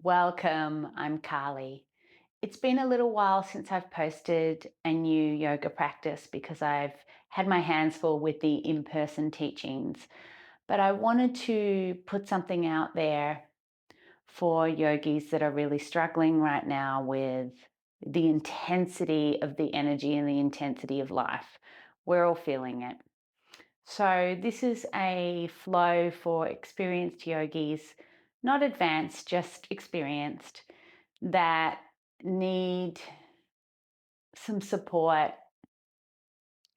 Welcome, I'm Carly. It's been a little while since I've posted a new yoga practice because I've had my hands full with the in person teachings. But I wanted to put something out there for yogis that are really struggling right now with the intensity of the energy and the intensity of life. We're all feeling it. So, this is a flow for experienced yogis, not advanced, just experienced, that need some support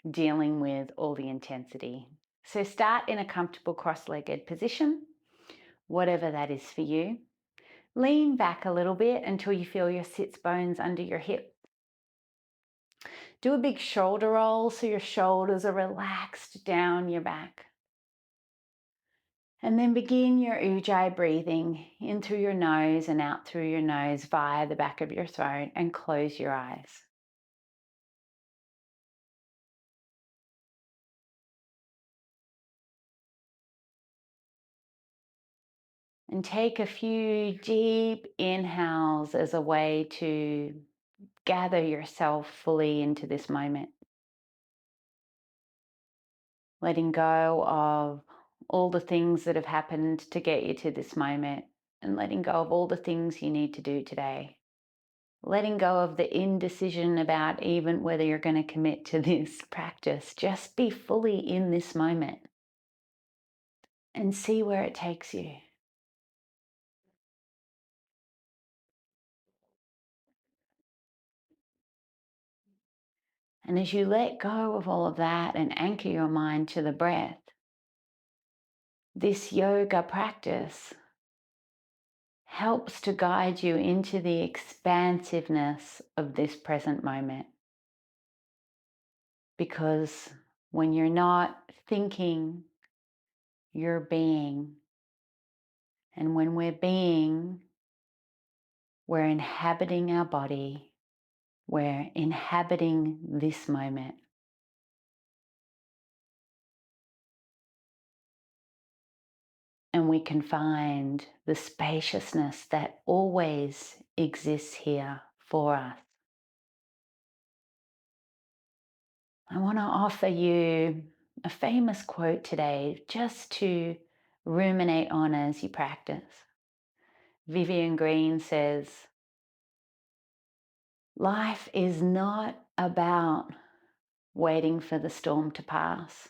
dealing with all the intensity. So start in a comfortable cross-legged position, whatever that is for you. Lean back a little bit until you feel your sits bones under your hip. Do a big shoulder roll so your shoulders are relaxed down your back. And then begin your ujjayi breathing in through your nose and out through your nose via the back of your throat, and close your eyes. And take a few deep inhales as a way to gather yourself fully into this moment. Letting go of all the things that have happened to get you to this moment, and letting go of all the things you need to do today. Letting go of the indecision about even whether you're going to commit to this practice. Just be fully in this moment and see where it takes you. And as you let go of all of that and anchor your mind to the breath, this yoga practice helps to guide you into the expansiveness of this present moment. Because when you're not thinking, you're being. And when we're being, we're inhabiting our body, we're inhabiting this moment. And we can find the spaciousness that always exists here for us. I want to offer you a famous quote today just to ruminate on as you practice. Vivian Greene says, "Life is not about waiting for the storm to pass.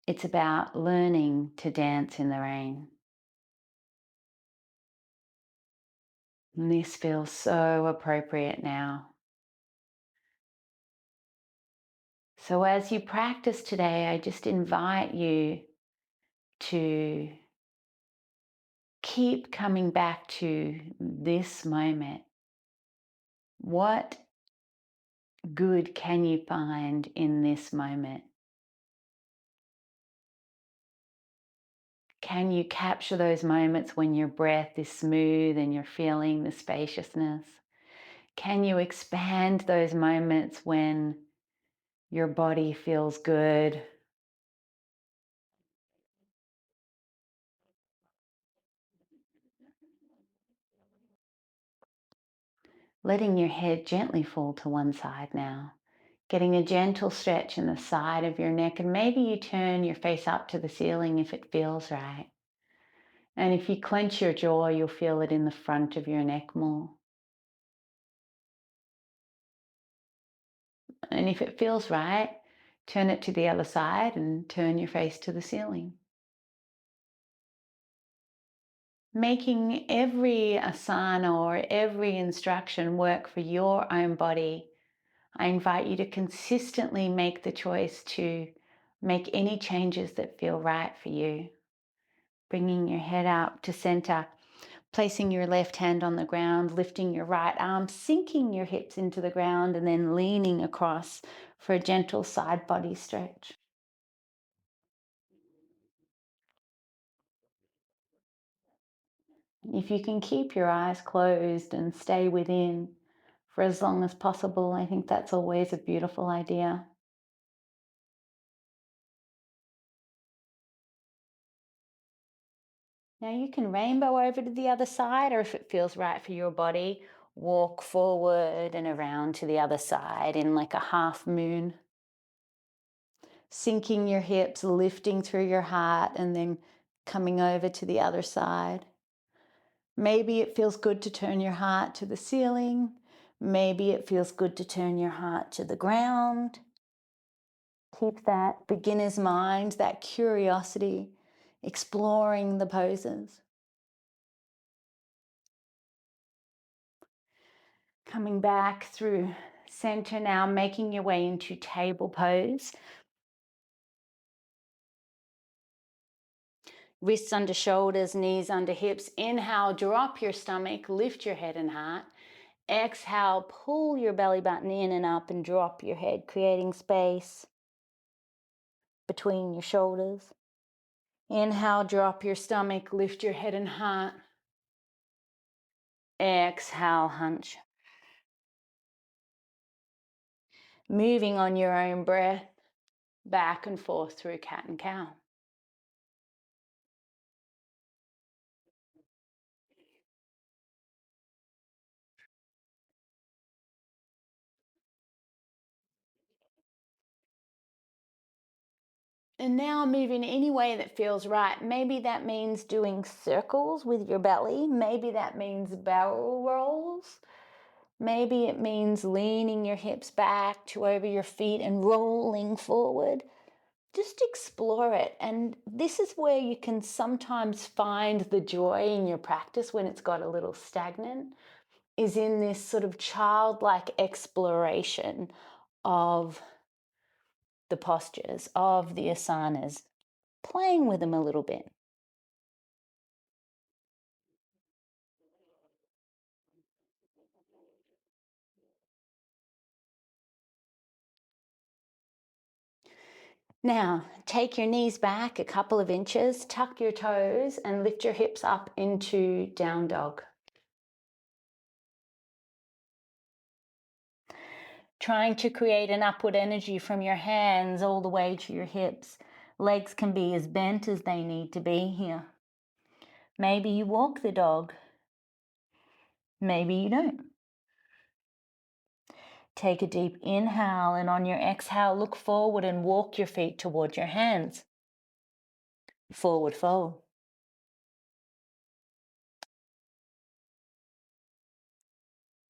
It's about learning to dance in the rain." And this feels so appropriate now. So as you practice today, I just invite you to keep coming back to this moment. What good can you find in this moment? Can you capture those moments when your breath is smooth and you're feeling the spaciousness? Can you expand those moments when your body feels good? Letting your head gently fall to one side now. Getting a gentle stretch in the side of your neck, and maybe you turn your face up to the ceiling if it feels right. And if you clench your jaw, you'll feel it in the front of your neck more. And if it feels right, turn it to the other side and turn your face to the ceiling. Making every asana or every instruction work for your own body, I invite you to consistently make the choice to make any changes that feel right for you. Bringing your head up to center, placing your left hand on the ground, lifting your right arm, sinking your hips into the ground, and then leaning across for a gentle side body stretch. If you can keep your eyes closed and stay within for as long as possible, I think that's always a beautiful idea. Now you can rainbow over to the other side, or if it feels right for your body, walk forward and around to the other side in like a half moon. Sinking your hips, lifting through your heart, and then coming over to the other side. Maybe it feels good to turn your heart to the ceiling. Maybe it feels good to turn your heart to the ground. Keep that beginner's mind, that curiosity, exploring the poses. Coming back through center now, making your way into table pose. Wrists under shoulders, knees under hips. Inhale, drop your stomach, lift your head and heart. Exhale, pull your belly button in and up and drop your head, creating space between your shoulders. Inhale, drop your stomach, lift your head and heart. Exhale, hunch. Moving on your own breath, back and forth through cat and cow. And now move in any way that feels right. Maybe that means doing circles with your belly. Maybe that means barrel rolls. Maybe it means leaning your hips back to over your feet and rolling forward. Just explore it. And this is where you can sometimes find the joy in your practice when it's got a little stagnant, is in this sort of childlike exploration of the postures, of the asanas, playing with them a little bit. Now, take your knees back a couple of inches, tuck your toes, and lift your hips up into down dog. Trying to create an upward energy from your hands all the way to your hips. Legs can be as bent as they need to be here. Maybe you walk the dog. Maybe you don't. Take a deep inhale, and on your exhale, look forward and walk your feet toward your hands. Forward fold.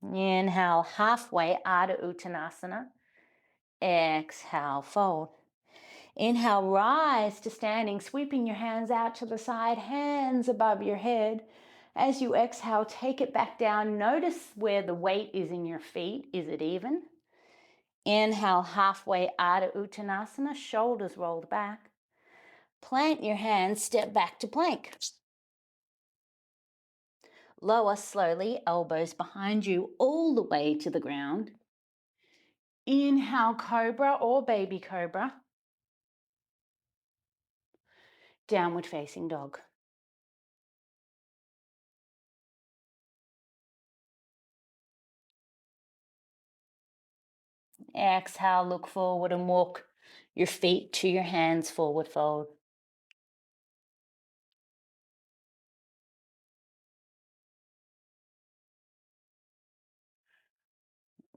Inhale, halfway, Ardha Uttanasana. Exhale, fold. Inhale, rise to standing, sweeping your hands out to the side, hands above your head. As you exhale, take it back down. Notice where the weight is in your feet. Is it even? Inhale, halfway, Ardha Uttanasana, shoulders rolled back. Plant your hands, step back to plank. Lower slowly, elbows behind you, all the way to the ground. Inhale, cobra or baby cobra. Downward facing dog. Exhale, look forward and walk your feet to your hands, forward fold.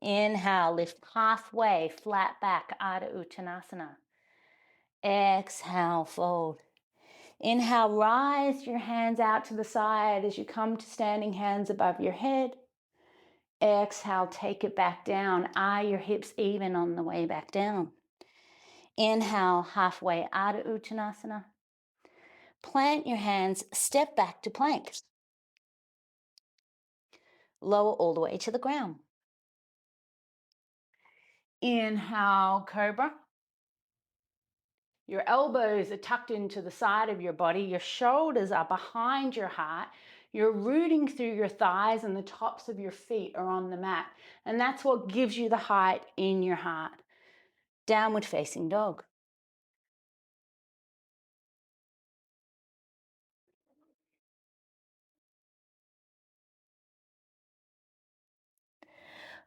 Inhale, lift halfway, flat back, Ardha Uttanasana. Exhale, fold. Inhale, rise your hands out to the side as you come to standing, hands above your head. Exhale, take it back down. Are your hips even on the way back down? Inhale, halfway, Ardha Uttanasana. Plant your hands, step back to plank. Lower all the way to the ground. Inhale, cobra. Your elbows are tucked into the side of your body. Your shoulders are behind your heart. You're rooting through your thighs, and the tops of your feet are on the mat. And that's what gives you the height in your heart. Downward facing dog.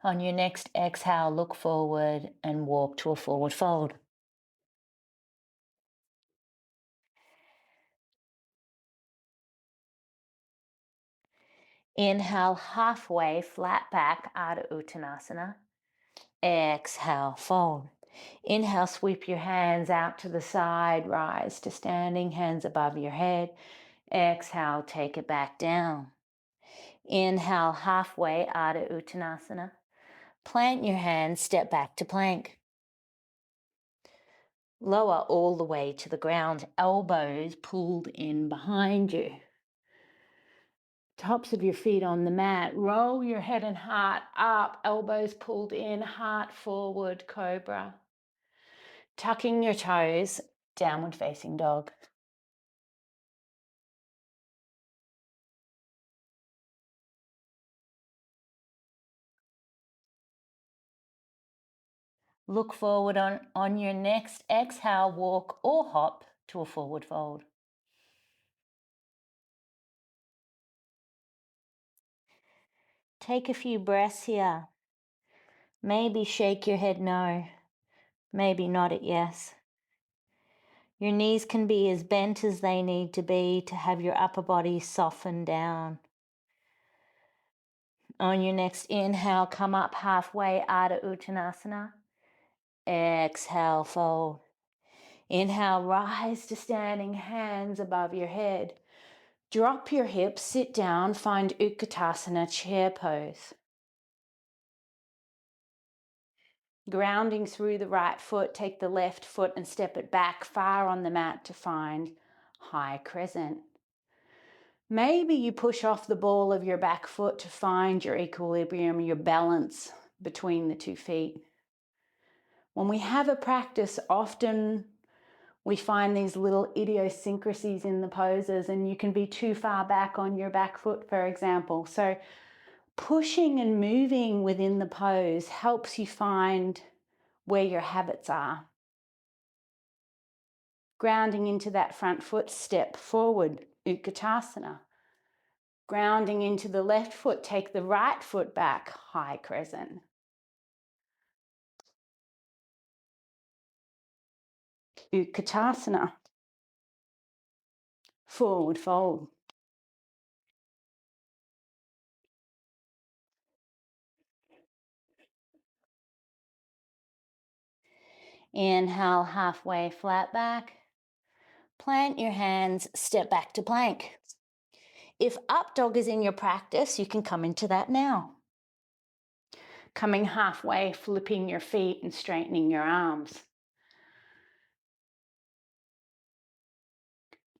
On your next exhale, look forward and walk to a forward fold. Inhale, halfway, flat back, Ardha Uttanasana. Exhale, fold. Inhale, sweep your hands out to the side, rise to standing, hands above your head. Exhale, take it back down. Inhale, halfway, Ardha Uttanasana. Plant your hands, step back to plank. Lower all the way to the ground, elbows pulled in behind you. Tops of your feet on the mat. Roll your head and heart up, elbows pulled in, heart forward, cobra. Tucking your toes, downward facing dog. Look forward on your next exhale, walk or hop to a forward fold. Take a few breaths here. Maybe shake your head no, maybe nod it yes. Your knees can be as bent as they need to be to have your upper body soften down. On your next inhale, come up halfway, Ardha Uttanasana. Exhale, fold. Inhale, rise to standing, hands above your head. Drop your hips, sit down, find Utkatasana, chair pose. Grounding through the right foot, take the left foot and step it back far on the mat to find high crescent. Maybe you push off the ball of your back foot to find your equilibrium, your balance between the two feet. When we have a practice, often we find these little idiosyncrasies in the poses, and you can be too far back on your back foot, for example. So pushing and moving within the pose helps you find where your habits are. Grounding into that front foot, step forward, Utkatasana. Grounding into the left foot, take the right foot back, high crescent. Utkatasana. Forward fold. Inhale, halfway, flat back. Plant your hands, step back to plank. If up dog is in your practice, you can come into that now. Coming halfway, flipping your feet and straightening your arms.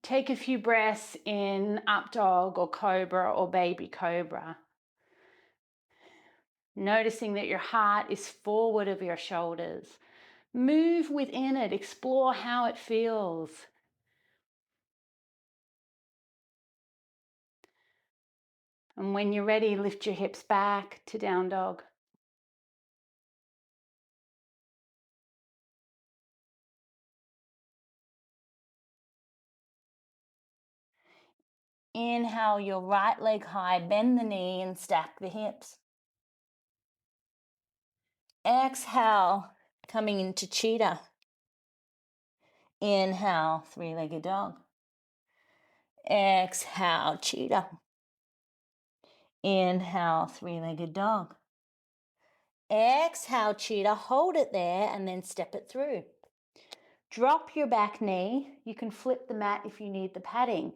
Take a few breaths in up dog or cobra or baby cobra. Noticing that your heart is forward of your shoulders. Move within it, explore how it feels. And when you're ready, lift your hips back to down dog. Inhale your right leg high, bend the knee and stack the hips. Exhale, coming into cheetah. Inhale, three-legged dog. Exhale, cheetah. Inhale, three-legged dog. Exhale, cheetah. Hold it there and then step it through. Drop your back knee. You can flip the mat if you need the padding.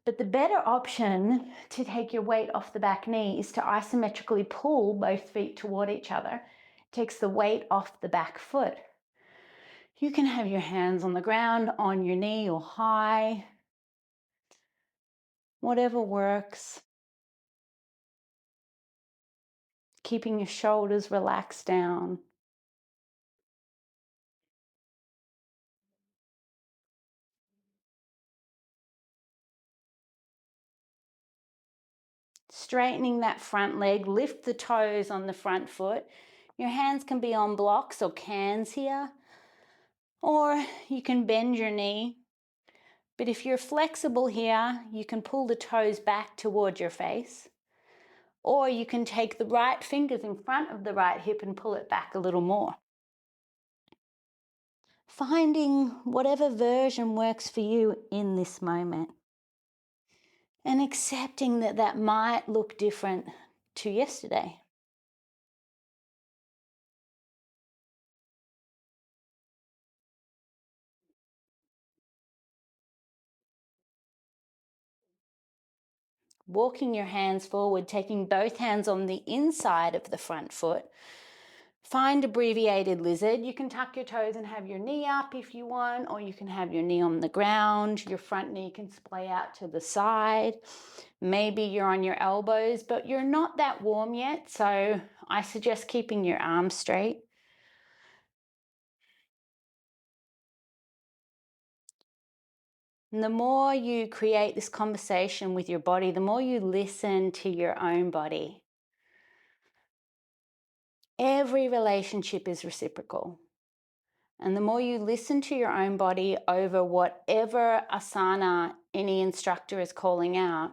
But the better option to take your weight off the back knee is to isometrically pull both feet toward each other. It takes the weight off the back foot. You can have your hands on the ground, on your knee or high. Whatever works. Keeping your shoulders relaxed down. Straightening that front leg, lift the toes on the front foot. Your hands can be on blocks or cans here, or you can bend your knee. But if you're flexible here, you can pull the toes back toward your face, or you can take the right fingers in front of the right hip and pull it back a little more. Finding whatever version works for you in this moment. and accepting that that might look different to yesterday. Walking your hands forward, taking both hands on the inside of the front foot. Find abbreviated lizard. You can tuck your toes and have your knee up if you want, or you can have your knee on the ground. Your front knee can splay out to the side. Maybe you're on your elbows, but you're not that warm yet, so I suggest keeping your arms straight. And the more you create this conversation with your body, the more you listen to your own body. Every relationship is reciprocal. And the more you listen to your own body over whatever asana any instructor is calling out,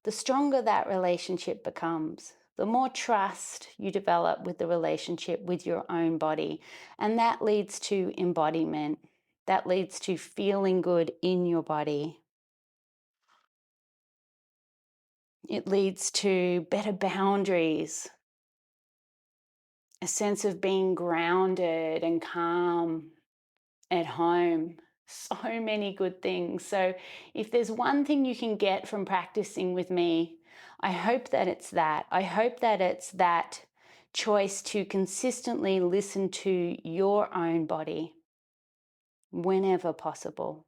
the stronger that relationship becomes. The more trust you develop with the relationship with your own body. And that leads to embodiment. That leads to feeling good in your body. It leads to better boundaries, a sense of being grounded and calm at home. So many good things. So if there's one thing you can get from practicing with me, I hope that it's that. I hope that it's that choice to consistently listen to your own body whenever possible.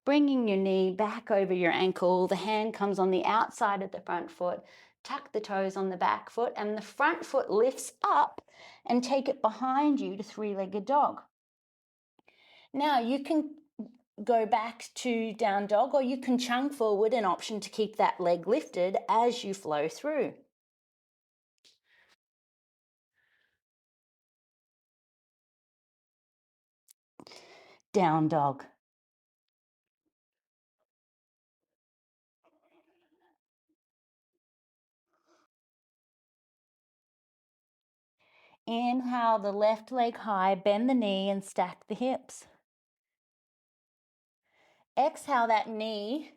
Bringing your knee back over your ankle, the hand comes on the outside of the front foot, tuck the toes on the back foot, and the front foot lifts up and take it behind you to three-legged dog. Now you can go back to down dog, or you can chunk forward, an option to keep that leg lifted as you flow through. Down dog. Inhale the left leg high, bend the knee and stack the hips. Exhale that knee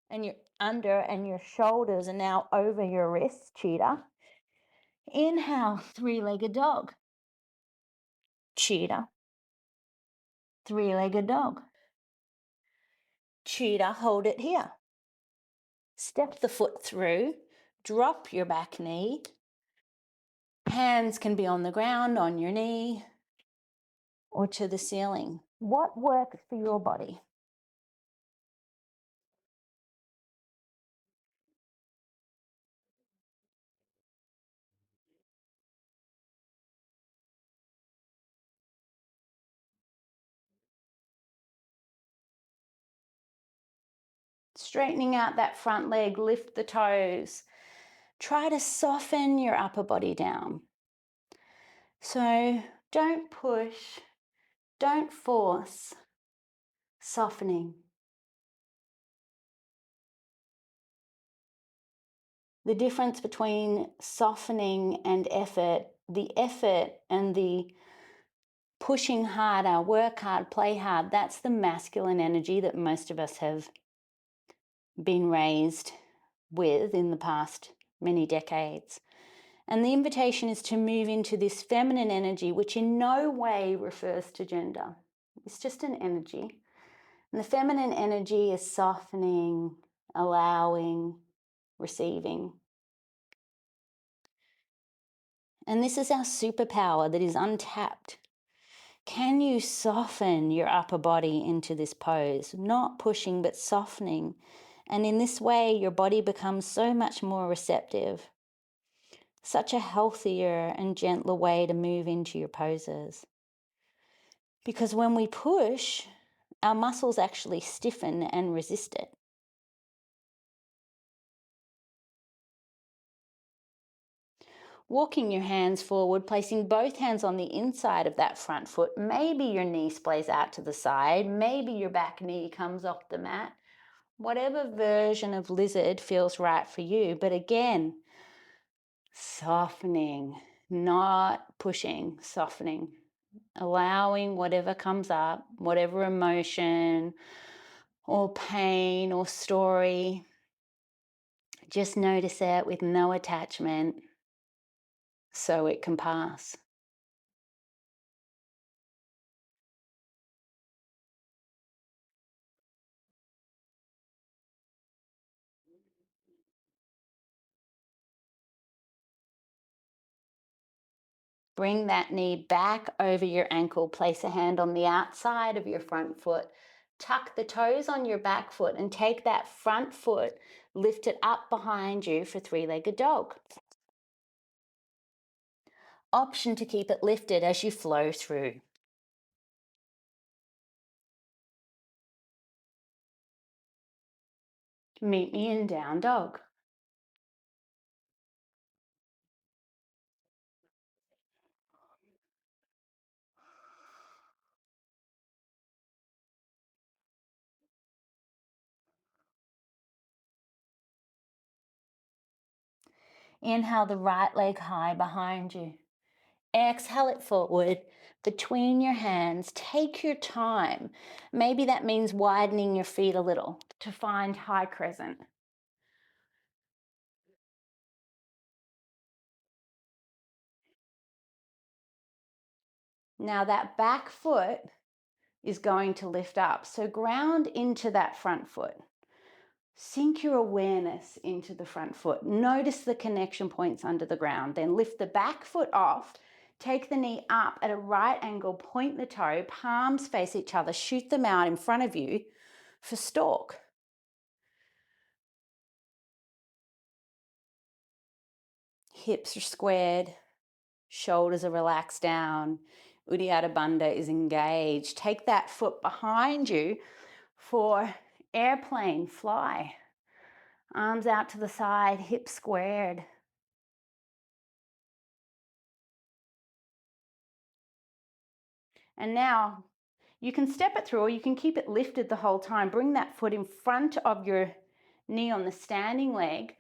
and your under and your shoulders are now over your wrists, cheetah. Inhale, three-legged dog. Cheetah. Three-legged dog. Cheetah, hold it here. Step the foot through, drop your back knee. Hands can be on the ground, on your knee, or to the ceiling. What works for your body? Straightening out that front leg, lift the toes. Try to soften your upper body down. So don't push, don't force, softening. The difference between softening and effort, the effort and the pushing harder, work hard, play hard, that's the masculine energy that most of us have been raised with in the past many decades. And the invitation is to move into this feminine energy, which in no way refers to gender. It's just an energy. And the feminine energy is softening, allowing, receiving. And this is our superpower that is untapped. Can you soften your upper body into this pose? Not pushing, but softening. And in this way, your body becomes so much more receptive. Such a healthier and gentler way to move into your poses. Because when we push, our muscles actually stiffen and resist it. Walking your hands forward, placing both hands on the inside of that front foot. Maybe your knee splays out to the side. Maybe your back knee comes off the mat. Whatever version of lizard feels right for you. But again, softening, not pushing, softening. Allowing whatever comes up, whatever emotion or pain or story, Just notice it with no attachment so it can pass. Bring that knee back over your ankle. Place a hand on the outside of your front foot. Tuck the toes on your back foot and take that front foot, lift it up behind you for three-legged dog. Option to keep it lifted as you flow through. Meet me in down dog. Inhale the right leg high behind you. Exhale it forward between your hands. Take your time. Maybe that means widening your feet a little to find high crescent. Now that back foot is going to lift up. So ground into that front foot. Sink your awareness into the front foot. Notice the connection points under the ground. Then lift the back foot off. Take the knee up at a right angle. Point the toe. Palms face each other. Shoot them out in front of you for stork. Hips are squared. Shoulders are relaxed down. Uddiyana Bandha is engaged. Take that foot behind you for airplane, fly. Arms out to the side, hips squared. And now you can step it through or you can keep it lifted the whole time. Bring that foot in front of your knee on the standing leg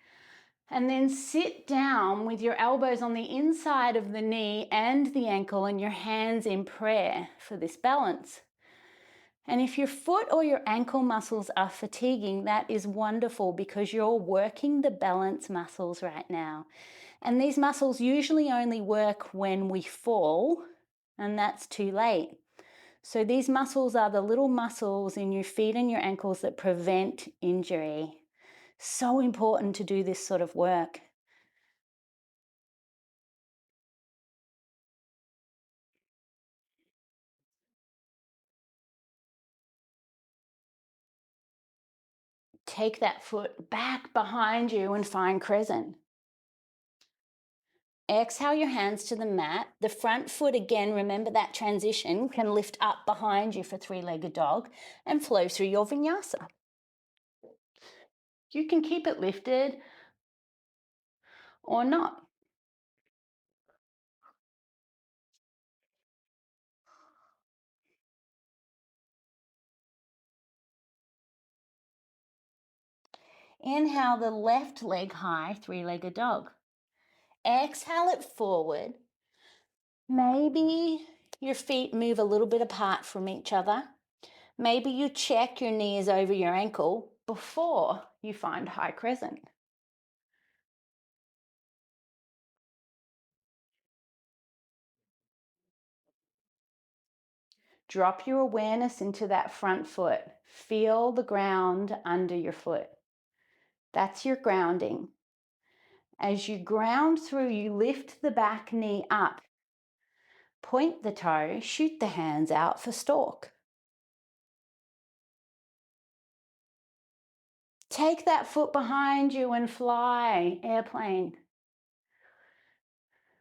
and then sit down with your elbows on the inside of the knee and the ankle and your hands in prayer for this balance. And if your foot or your ankle muscles are fatiguing, that is wonderful because you're working the balance muscles right now. And these muscles usually only work when we fall, and that's too late. So these muscles are the little muscles in your feet and your ankles that prevent injury. So important to do this sort of work. Take that foot back behind you and find crescent. Exhale your hands to the mat. The front foot, again, remember that transition, can lift up behind you for three-legged dog and flow through your vinyasa. You can keep it lifted or not. Inhale the left leg high, three-legged dog. Exhale it forward. Maybe your feet move a little bit apart from each other. Maybe you check your knees over your ankle before you find high crescent. Drop your awareness into that front foot. Feel the ground under your foot. That's your grounding. As you ground through, you lift the back knee up. Point the toe, shoot the hands out for stork. Take that foot behind you and fly, airplane.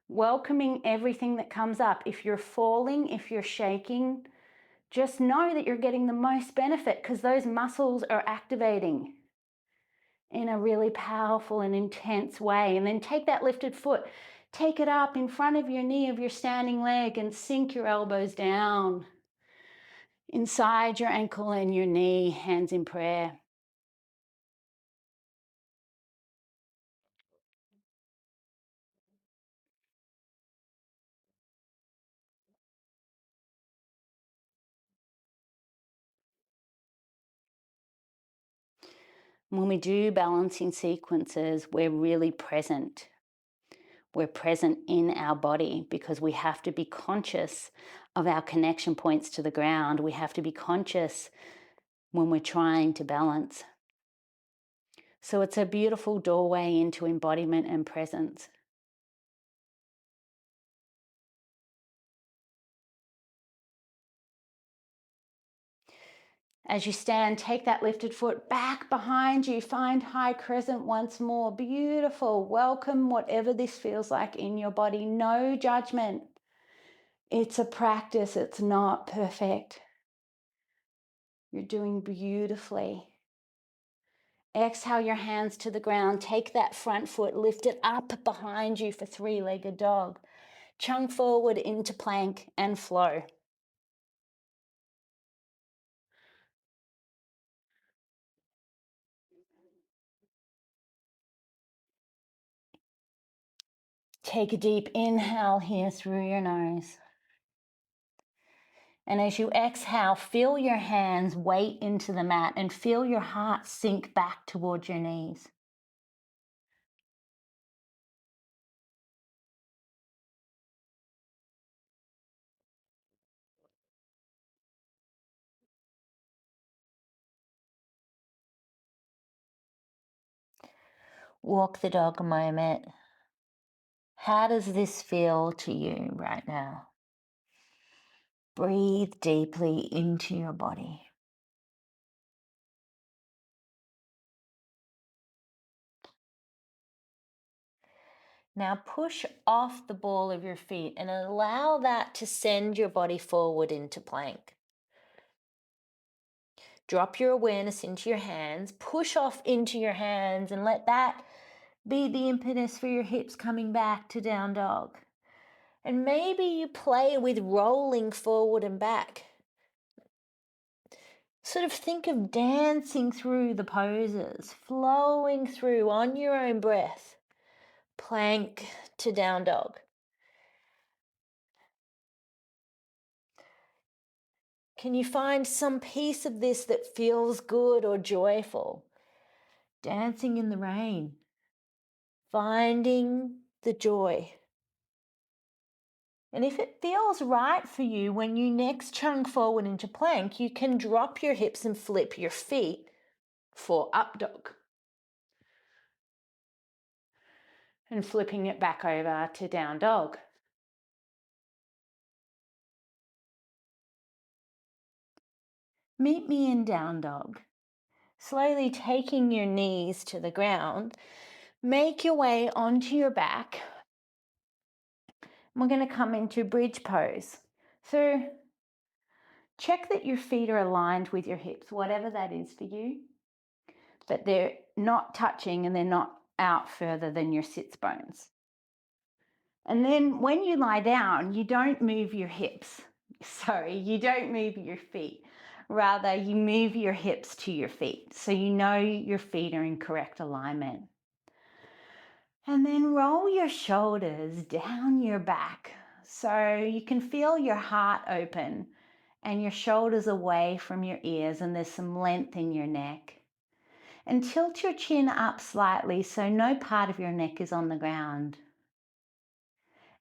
Welcoming everything that comes up. If you're falling, if you're shaking, just know that you're getting the most benefit because those muscles are activating in a really powerful and intense way. And then take that lifted foot, take it up in front of your knee of your standing leg and sink your elbows down inside your ankle and your knee, hands in prayer. When we do balancing sequences, we're really present. We're present in our body because we have to be conscious of our connection points to the ground. We have to be conscious when we're trying to balance. So it's a beautiful doorway into embodiment and presence. As you stand, take that lifted foot back behind you. Find high crescent once more. Beautiful. Welcome whatever this feels like in your body. No judgment. It's a practice. It's not perfect. You're doing beautifully. Exhale your hands to the ground. Take that front foot, lift it up behind you for three-legged dog. Chunk forward into plank and flow. Take a deep inhale here through your nose. And as you exhale, feel your hands weight into the mat and feel your heart sink back towards your knees. Walk the dog a moment. How does this feel to you right now? Breathe deeply into your body. Now push off the ball of your feet and allow that to send your body forward into plank. Drop your awareness into your hands, push off into your hands, and let that be the impetus for your hips coming back to down dog. And maybe you play with rolling forward and back. Sort of think of dancing through the poses, flowing through on your own breath. Plank to down dog. Can you find some piece of this that feels good or joyful? Dancing in the rain. Finding the joy. And if it feels right for you, when you next chunk forward into plank, you can drop your hips and flip your feet for up dog. And flipping it back over to down dog. Meet me in down dog. Slowly taking your knees to the ground, make your way onto your back. We're going to come into bridge pose. So check that your feet are aligned with your hips, whatever that is for you, but they're not touching and they're not out further than your sits bones. And then when you lie down, you don't move your hips. You don't move your feet. Rather, you move your hips to your feet. So you know your feet are in correct alignment. And then roll your shoulders down your back. So you can feel your heart open and your shoulders away from your ears, and there's some length in your neck. And tilt your chin up slightly so no part of your neck is on the ground.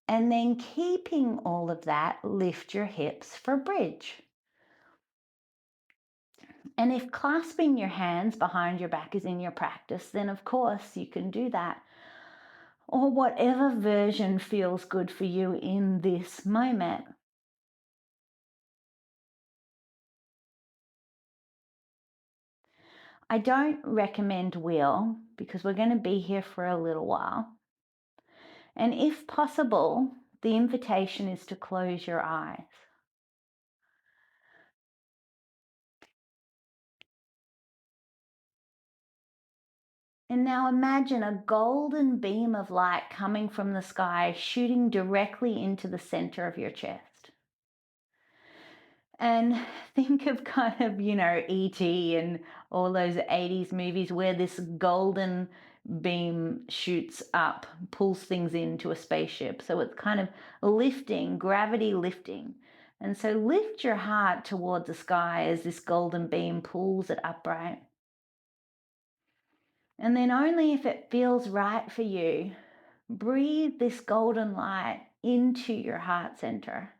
And then keeping all of that, lift your hips for bridge. And if clasping your hands behind your back is in your practice, then of course you can do that. Or whatever version feels good for you in this moment. I don't recommend wheel because we're going to be here for a little while. And if possible, the invitation is to close your eyes. And now imagine a golden beam of light coming from the sky, shooting directly into the center of your chest. And think of kind of, E.T. and all those 80s movies where this golden beam shoots up, pulls things into a spaceship. So it's kind of lifting, gravity lifting. And so lift your heart towards the sky as this golden beam pulls it upright. And then only if it feels right for you, breathe this golden light into your heart center.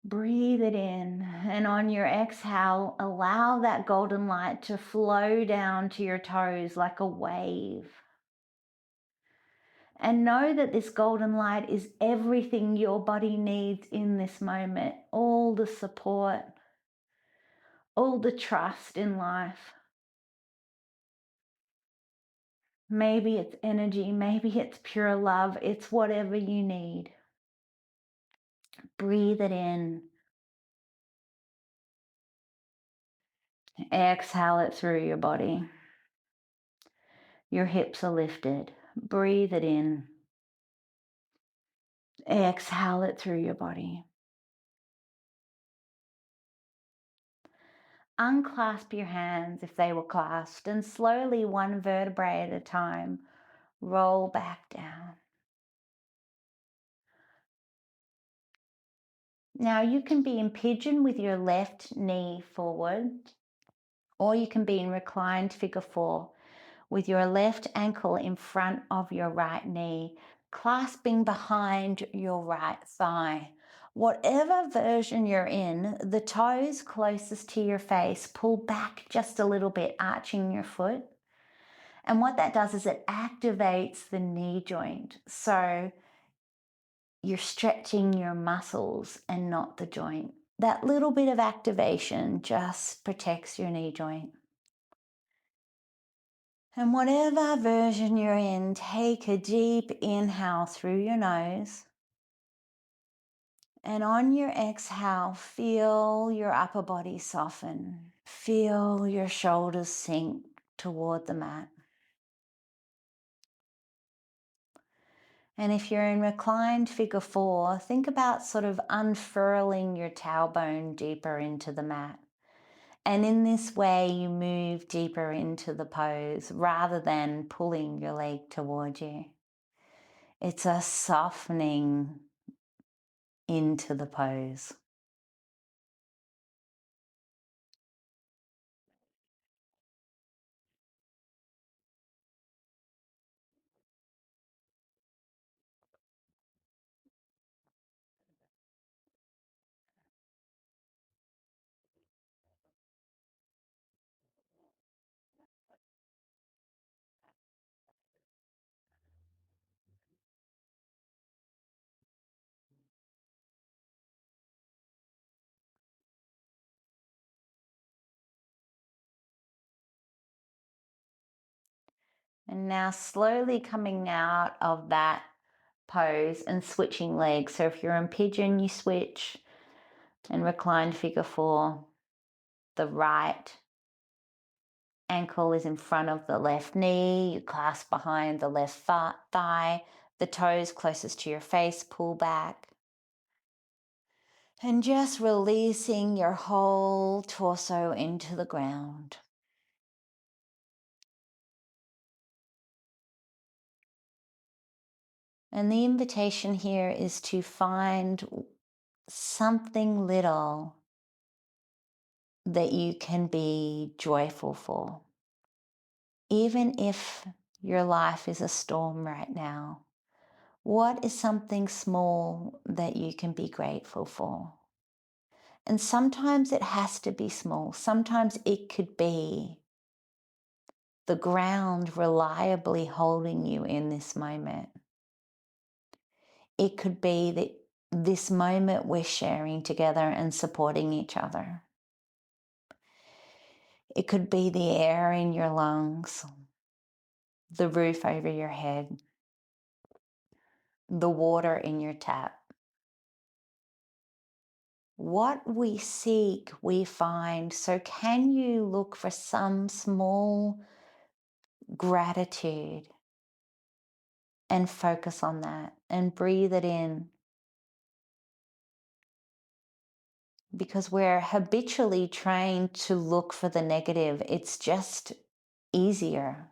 Breathe it in, and on your exhale, allow that golden light to flow down to your toes like a wave. And know that this golden light is everything your body needs in this moment. All the support, all the trust in life. Maybe it's energy, maybe it's pure love, it's whatever you need. Breathe it in. Exhale it through your body. Your hips are lifted. Breathe it in. Exhale it through your body. Unclasp your hands if they were clasped, and slowly, one vertebrae at a time, roll back down. Now you can be in pigeon with your left knee forward, or you can be in reclined figure 4 with your left ankle in front of your right knee, clasping behind your right thigh. Whatever version you're in, the toes closest to your face pull back just a little bit, arching your foot. And what that does is it activates the knee joint. So you're stretching your muscles and not the joint. That little bit of activation just protects your knee joint. And whatever version you're in, take a deep inhale through your nose. And on your exhale, feel your upper body soften. Feel your shoulders sink toward the mat. And if you're in reclined figure 4, think about sort of unfurling your tailbone deeper into the mat. And in this way, you move deeper into the pose rather than pulling your leg toward you. It's a softening into the pose. And now slowly coming out of that pose and switching legs. So if you're in pigeon, you switch, and reclined figure 4, the right ankle is in front of the left knee, you clasp behind the left thigh, the toes closest to your face pull back. And just releasing your whole torso into the ground. And the invitation here is to find something little that you can be joyful for. Even if your life is a storm right now, what is something small that you can be grateful for? And sometimes it has to be small. Sometimes it could be the ground reliably holding you in this moment. It could be that this moment we're sharing together and supporting each other. It could be the air in your lungs, the roof over your head, the water in your tap. What we seek, we find. So can you look for some small gratitude and focus on that and breathe it in? Because we're habitually trained to look for the negative. It's just easier.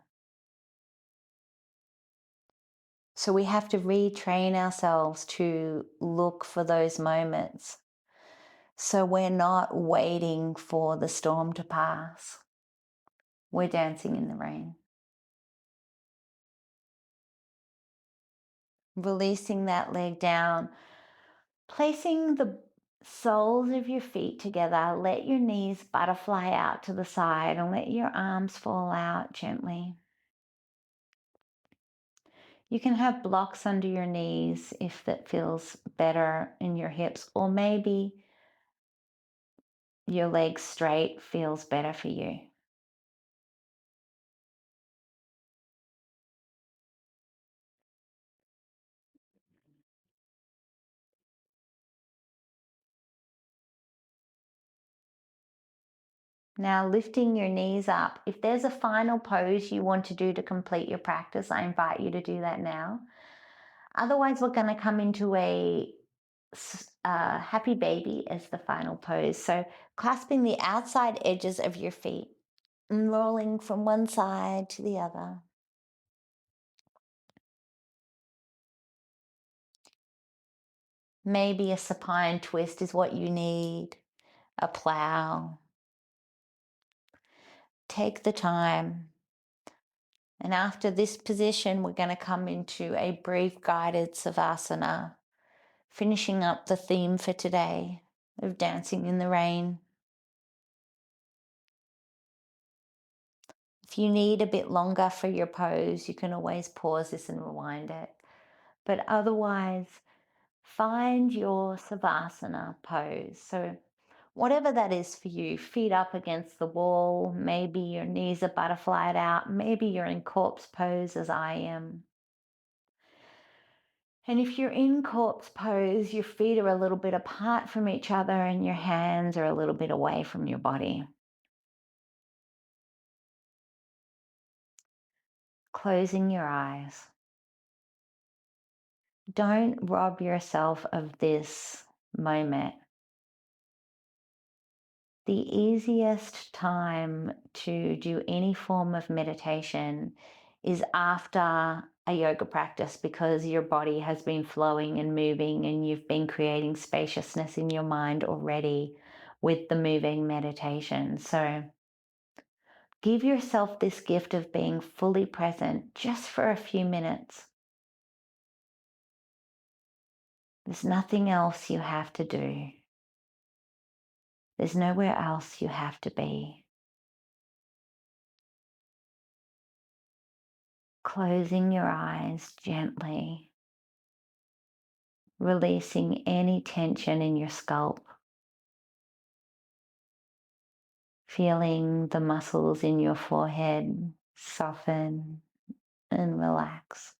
So we have to retrain ourselves to look for those moments. So we're not waiting for the storm to pass. We're dancing in the rain. Releasing that leg down, placing the soles of your feet together. Let your knees butterfly out to the side and let your arms fall out gently. You can have blocks under your knees if that feels better in your hips, or maybe your legs straight feels better for you. Now lifting your knees up. If there's a final pose you want to do to complete your practice, I invite you to do that now. Otherwise, we're going to come into a happy baby as the final pose. So clasping the outside edges of your feet and rolling from one side to the other. Maybe a supine twist is what you need, a plow. Take the time. And after this position, we're going to come into a brief guided Savasana, finishing up the theme for today of dancing in the rain. If you need a bit longer for your pose, you can always pause this and rewind it. But otherwise, find your Savasana pose. So whatever that is for you, feet up against the wall, maybe your knees are butterflied out, maybe you're in corpse pose as I am. And if you're in corpse pose, your feet are a little bit apart from each other and your hands are a little bit away from your body. Closing your eyes. Don't rob yourself of this moment. The easiest time to do any form of meditation is after a yoga practice, because your body has been flowing and moving and you've been creating spaciousness in your mind already with the moving meditation. So give yourself this gift of being fully present just for a few minutes. There's nothing else you have to do. There's nowhere else you have to be. Closing your eyes gently, releasing any tension in your scalp, feeling the muscles in your forehead soften and relax.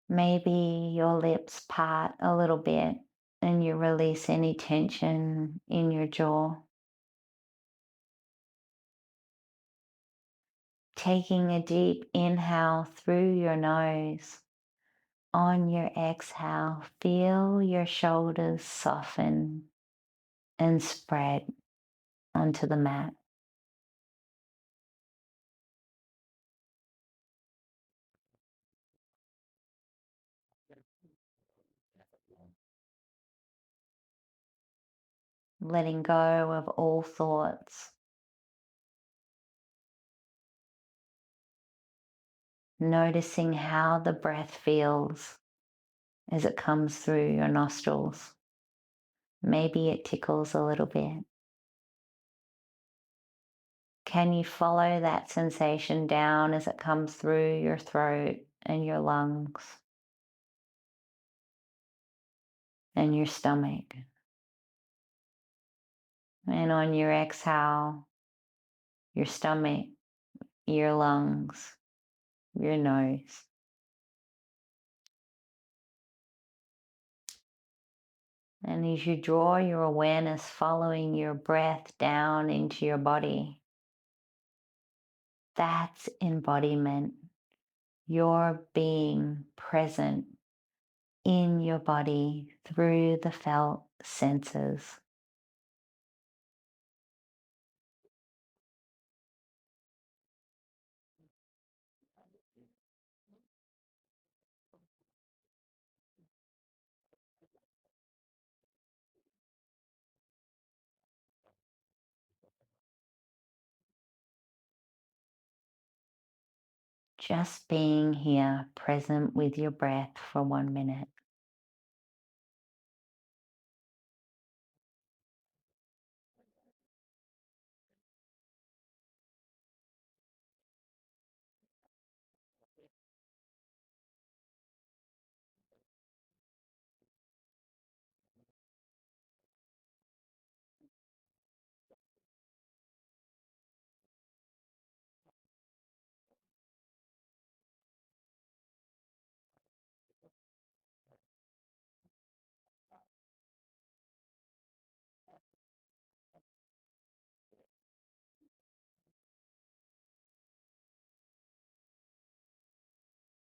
Maybe your lips part a little bit and you release any tension in your jaw. Taking a deep inhale through your nose. On your exhale, feel your shoulders soften and spread onto the mat. Letting go of all thoughts. Noticing how the breath feels as it comes through your nostrils. Maybe it tickles a little bit. Can you follow that sensation down as it comes through your throat and your lungs and your stomach? And on your exhale, your stomach, your lungs, your nose. And as you draw your awareness following your breath down into your body, that's embodiment. You're being present in your body through the felt senses. Just being here, present with your breath for 1 minute.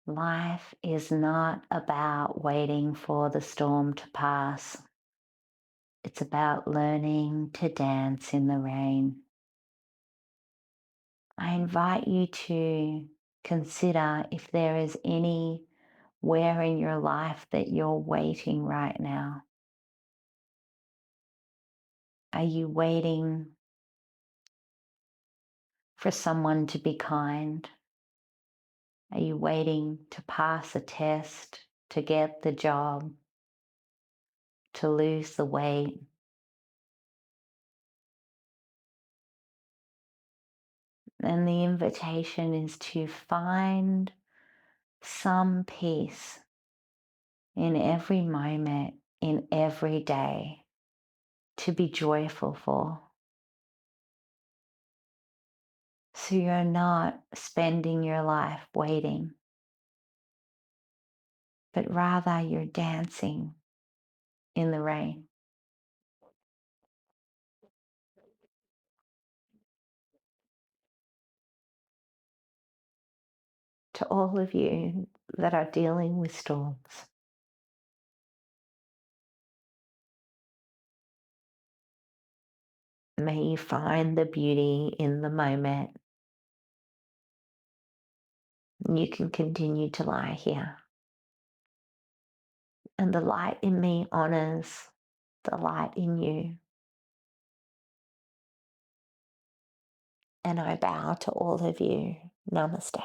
Life is not about waiting for the storm to pass. It's about learning to dance in the rain. I invite you to consider if there is anywhere in your life that you're waiting right now. Are you waiting for someone to be kind? Are you waiting to pass a test, to get the job, to lose the weight? And the invitation is to find some peace in every moment, in every day, to be joyful for. So you're not spending your life waiting, but rather you're dancing in the rain. To all of you that are dealing with storms, may you find the beauty in the moment. You can continue to lie here. And the light in me honors the light in you. And I bow to all of you. Namaste.